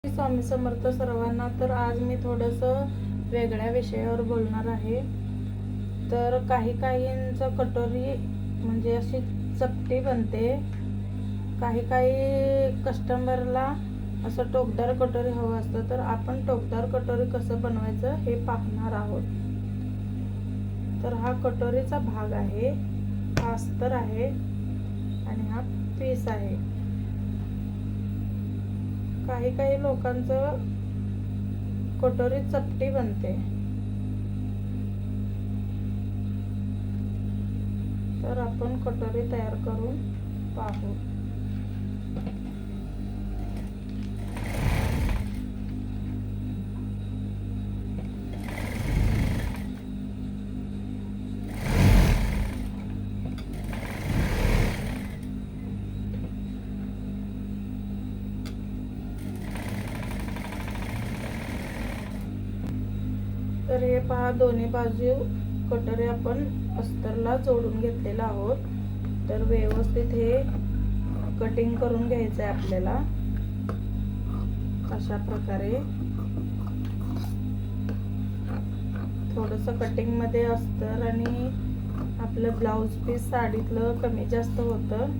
स्वामी समर्थ सर्वांना. तर आज मी थोडंसं वेगळ्या विषयावर बोलणार आहे. तर काहींचं कटोरी म्हणजे अशी चपटी बनते. काही कस्टमरला असं टोकदार कटोरी हवं असतं. तर आपण टोकदार कटोरी कसं बनवायचं हे पाहणार आहोत. तर हा कटोरीचा भाग आहे, हा अस्तर आहे आणि हा पीस आहे. काही लोकांचं कटोरी चपटी बनते. तर आपण कटोरी तयार करून पाहू. तर हे पहा, दोन्ही बाजू कटोरी आपण अस्तरला जोडून घेतलेला आहोत. तर व्यवस्थित हे कटिंग करून घ्यायचं आहे आपल्याला. अशा प्रकारे थोडंसं कटिंगमध्ये अस्तर आणि आपलं ब्लाऊज पीस साडीतलं कमी जास्त होतं,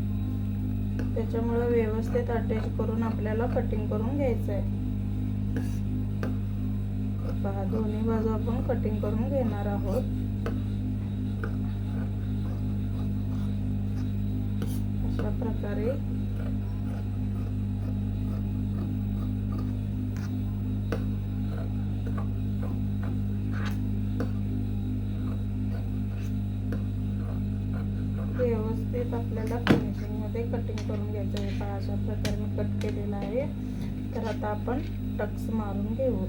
त्याच्यामुळे व्यवस्थित अटॅच करून आपल्याला कटिंग करून घ्यायचं आहे. पहा, दोन्ही बाजू आपण कटिंग करून घेणार आहोत. अशा प्रकारे व्यवस्थित आपल्याला फिनिशिंग मध्ये कटिंग करून घ्यायचं आहे. पहा, अशा प्रकारे मी कट केलेला आहे. तर आता आपण टक्स मारून घेऊ.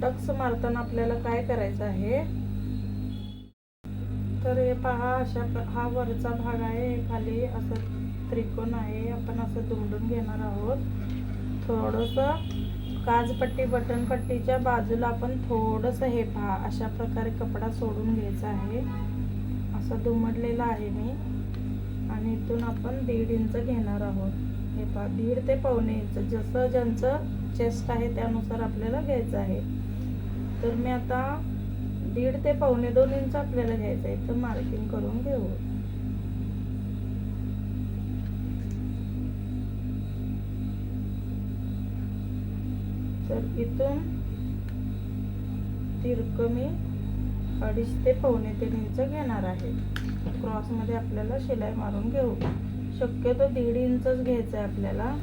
टक्स मारताना आपल्याला काय करायचं आहे, तर हे पहा, हा वरचा भाग आहे, खाली असं त्रिकोण आहे. आपण असं दुमडून घेणार आहोत. थोडंसं काजपट्टी बटनपट्टीच्या बाजूला आपण थोडंसं हे पहा, अशा प्रकारे कपडा सोडून घ्यायचा आहे. असं दुमडलेलं आहे मी. आणि इथून आपण 1.5 इंच घेणार आहोत. हे पहा, 1.5 ते पावणे इंच, जसं ज्यांचं चेस्ट आहे त्यानुसार आपल्याला घ्यायचं आहे. तर मी आता 1.5 ते पावणे 2 इंच आपल्याला घ्यायचं आहे. तर मार्किंग करून घेऊ. तर इथून तिरकं मी 2.5 ते पावणे 3 इंच घेणार आहे. क्रॉस मध्ये आपल्याला शिलाई मारून घेऊ. शक्यतो 1.5 इंचच घ्यायचं आहे आपल्याला.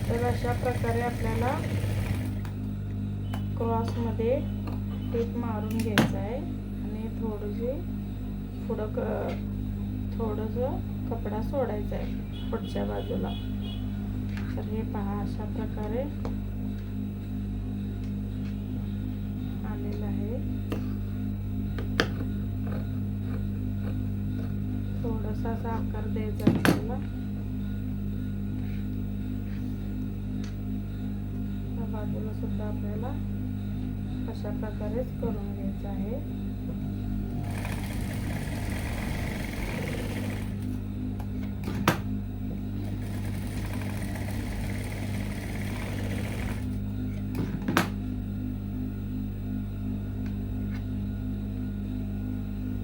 तर अशा प्रकारे आपल्याला क्रॉस मध्ये टीप मारून घ्यायचं आहे आणि थोडीशी पुढं थोडंसं कपडा सोडायचा आहे पुढच्या बाजूला. तर हे पहा, अशा प्रकारे आलेलं आहे. थोडासा असा आकार द्यायचा आपल्याला. बाजूला सुद्धा आपल्याला अशा प्रकारेच करून घ्यायचं आहे.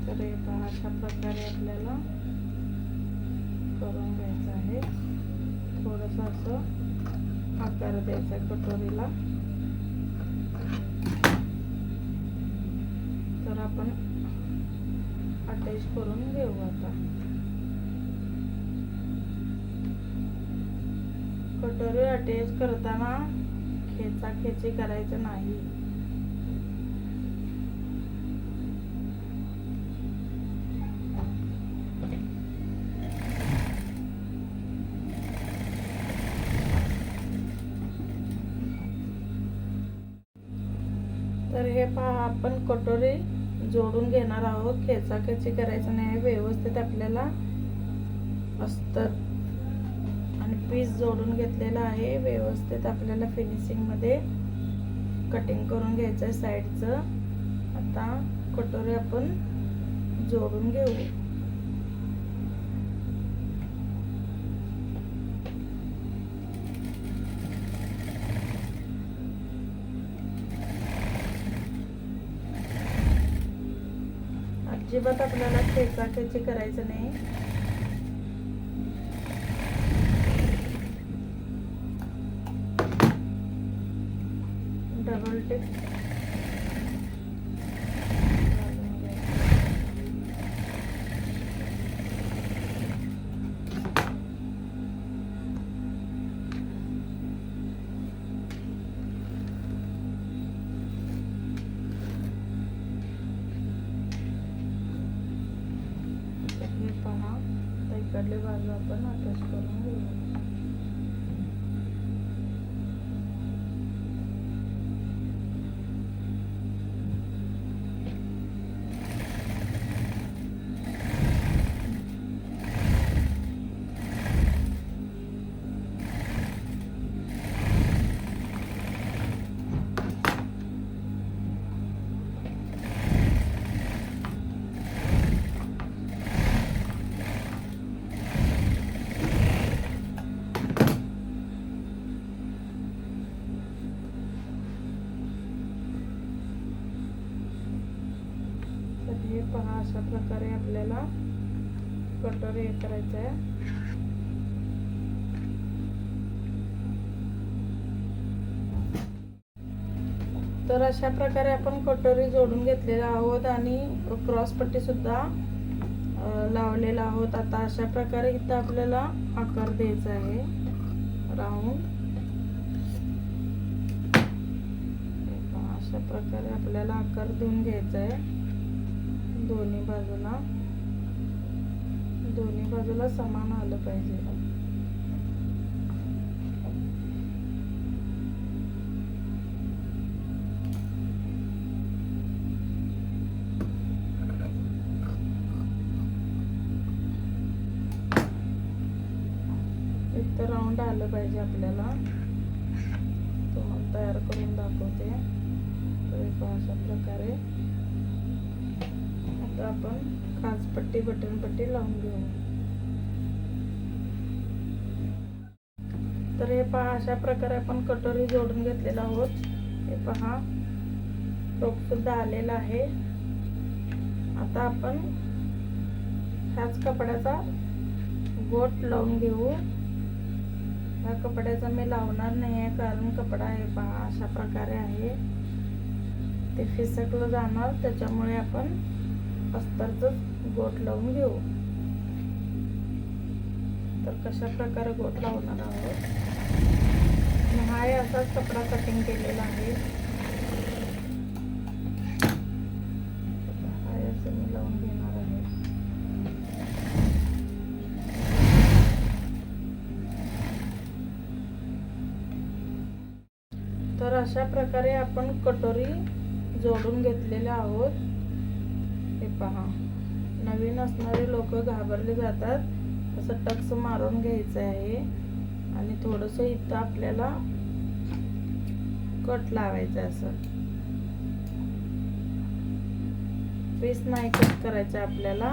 तर हे पहा, अशा प्रकारे आपल्याला करून घ्यायचं आहे. थोडंसं असं आकार द्यायचा कटोरीला. तर आपण अटॅच करून घेऊ. आता कटोरी अटॅच करताना खेचाखेची करायचं नाही. तर हे पहा, आपण कटोरी जोडून घेणार आहोत. खेचाखेची करायचं नाही. व्यवस्थित आपल्याला अस्तर आणि पीस जोडून घेतलेला आहे. व्यवस्थित आपल्याला फिनिशिंग मध्ये कटिंग करून घ्यायचं आहे साईडचं. आता कटोरी आपण जोडून घेऊ. अजिबात आपल्याला खेचाखेची करायचं नाही. डबल टिप इकडली बाजू आपण अटॅच करून घेऊ. हे पहा, अशा प्रकारे आपल्याला कटोरी हे करायचं आहे. तर अशा प्रकारे आपण कटोरी जोडून घेतलेला आहोत आणि क्रॉस पट्टी सुद्धा लावलेला आहोत. आता अशा प्रकारे इथं आपल्याला आकार द्यायचा आहे राऊंड. अशा प्रकारे आपल्याला आकार देऊन घ्यायचा आहे. दोन्ही बाजूला समान आलं पाहिजे. इथं राऊंड आलं पाहिजे आपल्याला. तुम्हाला तयार करून दाखवते. तर अशा प्रकारे आता आपण काचपट्टी बटनपट्टी लावून घेऊ. तर हे पहा, अशा प्रकारे आपण कटोरी जोडून घेतलेला आहोत. हे पहा, टोक सुद्धा आलेला आहे. आता आपण ह्याच कपड्याचा गोट लावून घेऊ. ह्या कपड्याचा मी लावणार नाही आहे, कारण कपडा हे पहा अशा प्रकारे आहे, ते फिसकलं जाणार. त्याच्यामुळे आपण अस्तरच गोट लावून घेऊ. तर कशा प्रकारे गोट लावणार आहोत. हा असाच कपडा कटिंग केलेला आहे. असं मी लावून घेणार आहे. तर अशा प्रकारे आपण कटोरी जोडून घेतलेल्या आहोत. हे पहा, नवीन असणारे लोक घाबरले जातात. असं टक्स मारून घ्यायचं आहे आणि थोडंसं इथं आपल्याला कट लावायचं. असं पीस नाही कट करायचं आपल्याला.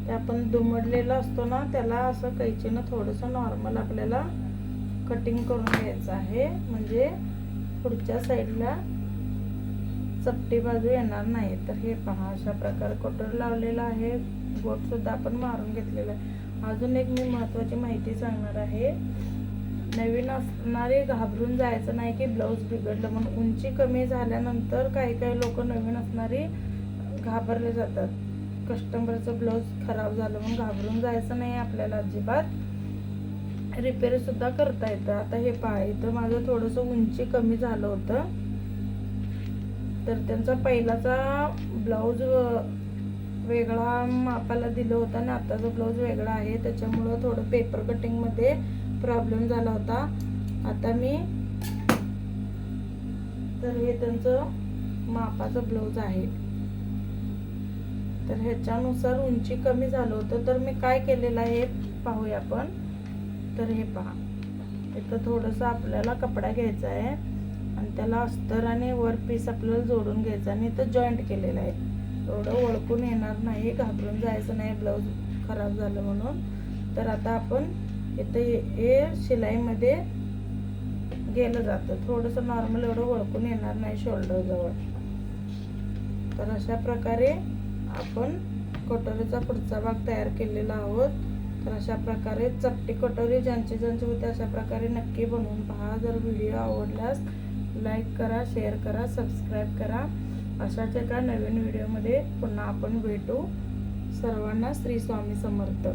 ते आपण दुमडलेलं असतो ना, त्याला असं कैचीनं थोडंसं नॉर्मल आपल्याला कटिंग करून घ्यायचं आहे. म्हणजे पुढच्या साईडला चपटी बाजू येणार नाही. तर हे पहा, अशा प्रकारे कटोरी लावलेला आहे. गोट सुद्धा आपण मारून घेतलेला आहे. अजून एक मी महत्त्वाची माहिती सांगणार आहे. नवीन असणारे घाबरून जायचं नाही की ब्लाऊज बिघडलं म्हणून. उंची कमी झाल्यानंतर काही काही लोक नवीन असणारे घाबरले जातात. कस्टमरचं ब्लाऊज खराब झालं म्हणून घाबरून जायचं नाही आपल्याला अजिबात. रिपेअर सुद्धा करता येतं. आता हे पहा, इथं माझं थोडंसं उंची कमी झालं होतं. तर त्यांचा पहिलाचा ब्लाऊज वेगळा मापाला दिलं होतं आणि आताचा ब्लाऊज वेगळा आहे. त्याच्यामुळं थोडं पेपर कटिंगमध्ये प्रॉब्लेम झाला होता. आता मी तर हे त्यांचं मापाचं ब्लाऊज आहे. तर ह्याच्यानुसार उंची कमी झालं होतं. तर मी काय केलेलं आहे पाहूया आपण. तर हे पहा, इथं थोडंसं आपल्याला कपडा घ्यायचा आहे आणि त्याला अस्तर आणि वर पीस आपल्याला जोडून घ्यायचं आणि इथं जॉईंट केलेलं आहे. एवढं ओळखून येणार नाही, घाबरून जायचं नाही ब्लाऊज खराब झालं म्हणून. तर आता आपण इथं हे शिलाईमध्ये गेलं जातं. थोडंसं नॉर्मल, एवढं ओळखून येणार नाही शोल्डर जवळ. तर अशा प्रकारे आपण कटोरीचा पुढचा भाग तयार केलेला आहोत. तर अशा प्रकारे चपटी कटोरी ज्यांची ज्यांची होते अशा प्रकारे नक्की बनवून पहा. जर व्हिडिओ आवडल्यास लाईक करा, शेअर करा, सबस्क्राईब करा. अशाच एका नवीन व्हिडिओमध्ये पुन्हा आपण भेटू. सर्वांना श्री स्वामी समर्थ.